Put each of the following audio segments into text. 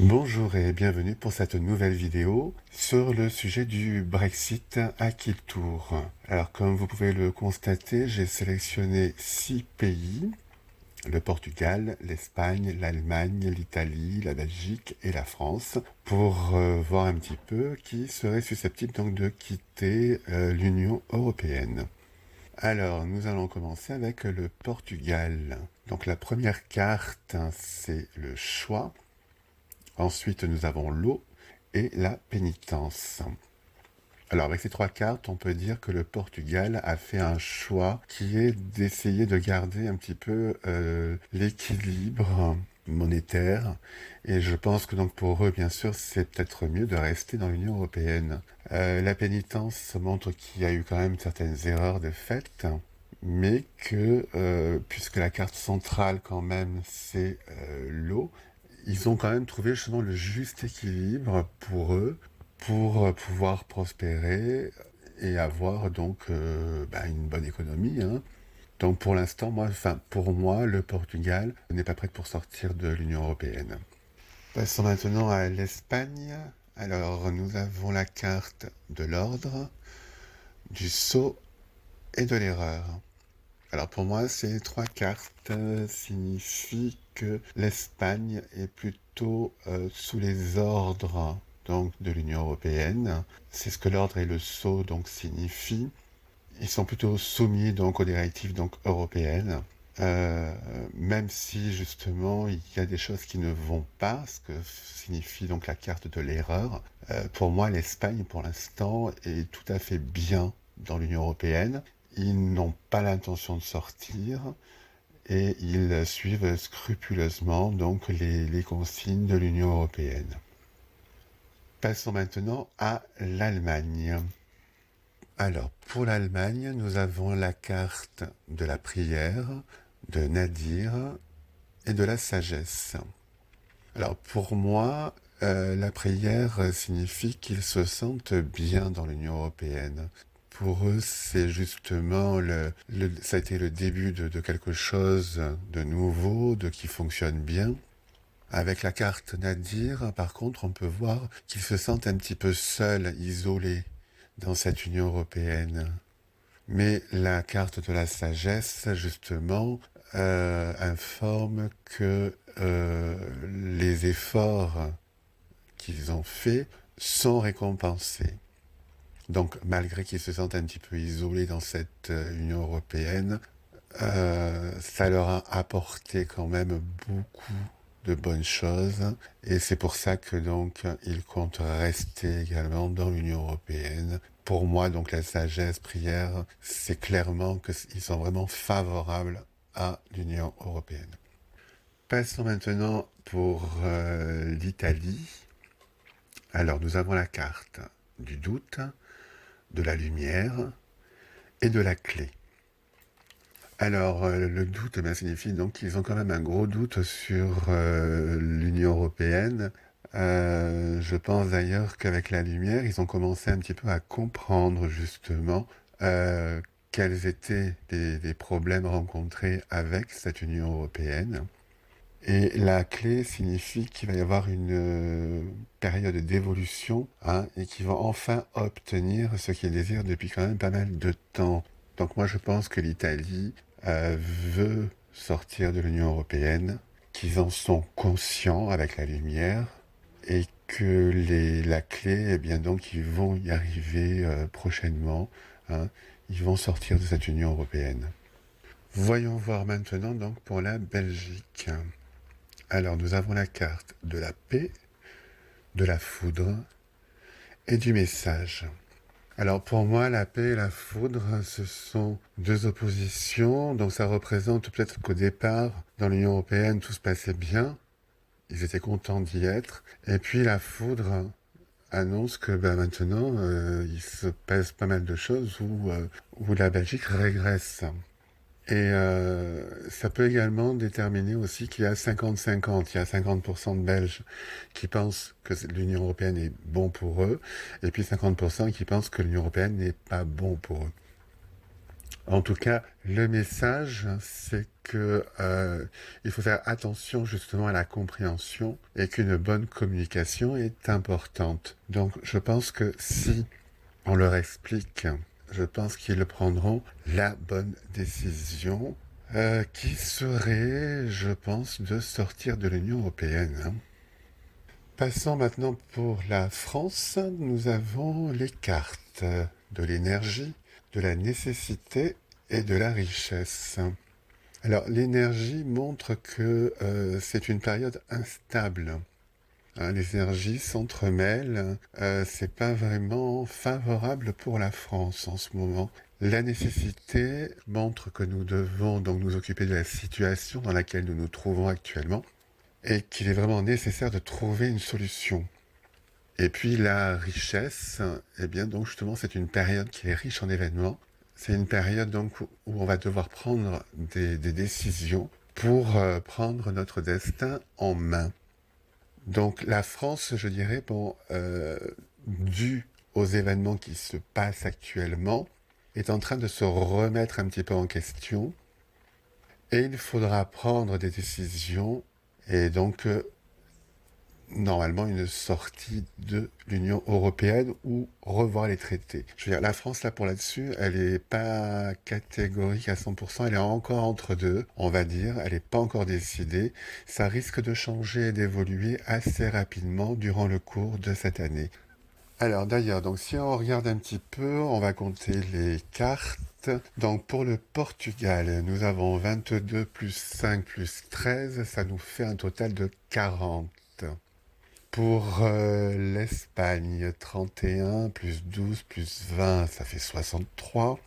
Bonjour et bienvenue pour cette nouvelle vidéo sur le sujet du Brexit à qui tour. Alors comme vous pouvez le constater, j'ai sélectionné 6 pays, le Portugal, l'Espagne, l'Allemagne, l'Italie, la Belgique et la France, pour voir un petit peu qui serait susceptible donc de quitter l'Union européenne. Alors, nous allons commencer avec le Portugal. Donc la première carte, c'est le choix. Ensuite, nous avons l'eau et la pénitence. Alors, avec ces trois cartes, on peut dire que le Portugal a fait un choix qui est d'essayer de garder un petit peu l'équilibre monétaire. Et je pense que donc pour eux, bien sûr, c'est peut-être mieux de rester dans l'Union européenne. La pénitence montre qu'il y a eu quand même certaines erreurs de fait, mais que puisque la carte centrale quand même c'est l'eau, ils ont quand même trouvé justement le juste équilibre pour eux, pour pouvoir prospérer et avoir donc une bonne économie, hein. Donc pour l'instant, pour moi, le Portugal n'est pas prêt pour sortir de l'Union européenne. Passons maintenant à l'Espagne. Alors nous avons la carte de l'ordre, du sceau et de l'erreur. Alors pour moi, ces trois cartes signifient que l'Espagne est plutôt sous les ordres donc de l'Union européenne. C'est ce que l'ordre et le sceau donc signifient. Ils sont plutôt soumis donc aux directives donc européennes. Même si justement il y a des choses qui ne vont pas, ce que signifie donc la carte de l'erreur. Pour moi, l'Espagne pour l'instant est tout à fait bien dans l'Union européenne. Ils n'ont pas l'intention de sortir et ils suivent scrupuleusement donc les consignes de l'Union européenne. Passons maintenant à l'Allemagne. Alors, pour l'Allemagne, nous avons la carte de la prière, de Nadir et de la sagesse. Alors, pour moi, la prière signifie qu'ils se sentent bien dans l'Union européenne. Pour eux, c'est justement ça a été le début de quelque chose de nouveau, de qui fonctionne bien. Avec la carte Nadir, par contre, on peut voir qu'ils se sentent un petit peu seuls, isolés dans cette Union européenne. Mais la carte de la sagesse, justement, informe que les efforts qu'ils ont faits sont récompensés. Donc, malgré qu'ils se sentent un petit peu isolés dans cette Union européenne, ça leur a apporté quand même beaucoup de bonnes choses. Et c'est pour ça que donc ils comptent rester également dans l'Union européenne. Pour moi, donc la sagesse prière, c'est clairement qu'ils sont vraiment favorables à l'Union européenne. Passons maintenant pour l'Italie. Alors, nous avons la carte du doute, de la lumière et de la clé. Alors, le doute signifie donc qu'ils ont quand même un gros doute sur l'Union européenne. Je pense d'ailleurs qu'avec la lumière, ils ont commencé un petit peu à comprendre justement quels étaient les problèmes rencontrés avec cette Union européenne. Et la clé signifie qu'il va y avoir une période d'évolution, hein, et qu'ils vont enfin obtenir ce qu'ils désirent depuis quand même pas mal de temps. Donc moi je pense que l'Italie veut sortir de l'Union européenne, qu'ils en sont conscients avec la lumière, et que la clé, eh bien donc ils vont y arriver prochainement, hein, ils vont sortir de cette Union européenne. Voyons voir maintenant donc pour la Belgique. Alors nous avons la carte de la paix, de la foudre et du message. Alors pour moi, la paix et la foudre, ce sont deux oppositions. Donc ça représente peut-être qu'au départ, dans l'Union européenne, tout se passait bien. Ils étaient contents d'y être. Et puis la foudre annonce que maintenant, il se passe pas mal de choses où la Belgique régresse. Et ça peut également déterminer aussi qu'il y a 50-50. Il y a 50% de Belges qui pensent que l'Union européenne est bon pour eux, et puis 50% qui pensent que l'Union européenne n'est pas bon pour eux. En tout cas, le message, c'est que il faut faire attention justement à la compréhension et qu'une bonne communication est importante. Donc, je pense que si on leur explique, je pense qu'ils prendront la bonne décision, qui serait, je pense, de sortir de l'Union européenne, hein. Passons maintenant pour la France. Nous avons les cartes de l'énergie, de la nécessité et de la richesse. Alors, l'énergie montre que c'est une période instable. Hein, les énergies s'entremêlent. C'est pas vraiment favorable pour la France en ce moment. La nécessité montre que nous devons donc nous occuper de la situation dans laquelle nous nous trouvons actuellement et qu'il est vraiment nécessaire de trouver une solution. Et puis la richesse, eh bien donc justement c'est une période qui est riche en événements. C'est une période donc où on va devoir prendre des décisions pour prendre notre destin en main. Donc la France, je dirais, bon, dû aux événements qui se passent actuellement, est en train de se remettre un petit peu en question. Et il faudra prendre des décisions et donc normalement une sortie de l'Union européenne ou revoir les traités. Je veux dire, la France, là, pour là-dessus, elle est pas catégorique à 100%, elle est encore entre deux, on va dire, elle n'est pas encore décidée. Ça risque de changer et d'évoluer assez rapidement durant le cours de cette année. Alors d'ailleurs, donc si on regarde un petit peu, on va compter les cartes. Donc pour le Portugal, nous avons 22 plus 5 plus 13, ça nous fait un total de 40. Pour l'Espagne, 31 plus 12 plus 20, ça fait 63.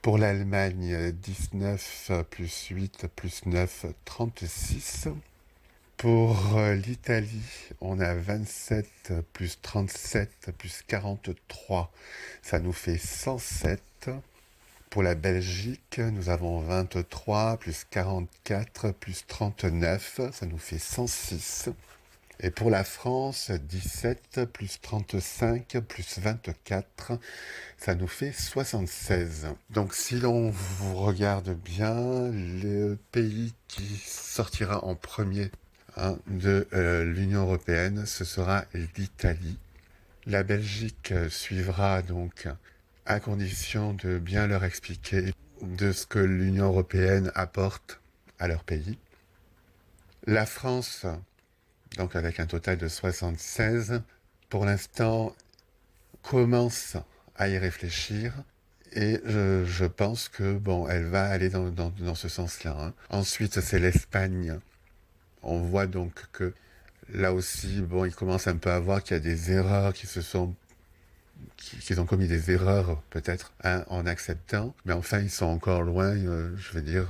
Pour l'Allemagne, 19 plus 8 plus 9, 36. Pour l'Italie, on a 27 plus 37 plus 43, ça nous fait 107. Pour la Belgique, nous avons 23 plus 44 plus 39, ça nous fait 106. Et pour la France, 17 plus 35 plus 24, ça nous fait 76. Donc si l'on vous regarde bien, le pays qui sortira en premier de l'Union européenne, ce sera l'Italie. La Belgique suivra donc à condition de bien leur expliquer de ce que l'Union européenne apporte à leur pays. La France, donc avec un total de 76, pour l'instant, commence à y réfléchir. Et je pense que bon, elle va aller dans ce sens-là, hein. Ensuite, c'est l'Espagne. On voit donc que là aussi, bon, ils commencent un peu à voir qu'il y a des erreurs qu'ils ont commis des erreurs peut-être hein, en acceptant, mais enfin ils sont encore loin, je veux dire,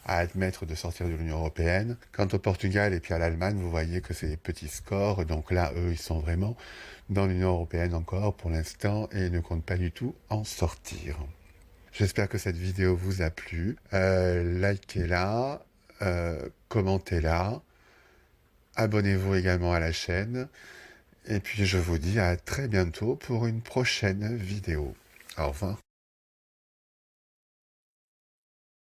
à admettre de sortir de l'Union européenne. Quant au Portugal et puis à l'Allemagne, vous voyez que c'est des petits scores, donc là, eux, ils sont vraiment dans l'Union européenne encore pour l'instant et ne comptent pas du tout en sortir. J'espère que cette vidéo vous a plu. Likez-la, commentez-la, abonnez-vous également à la chaîne. Et puis je vous dis à très bientôt pour une prochaine vidéo. Au revoir.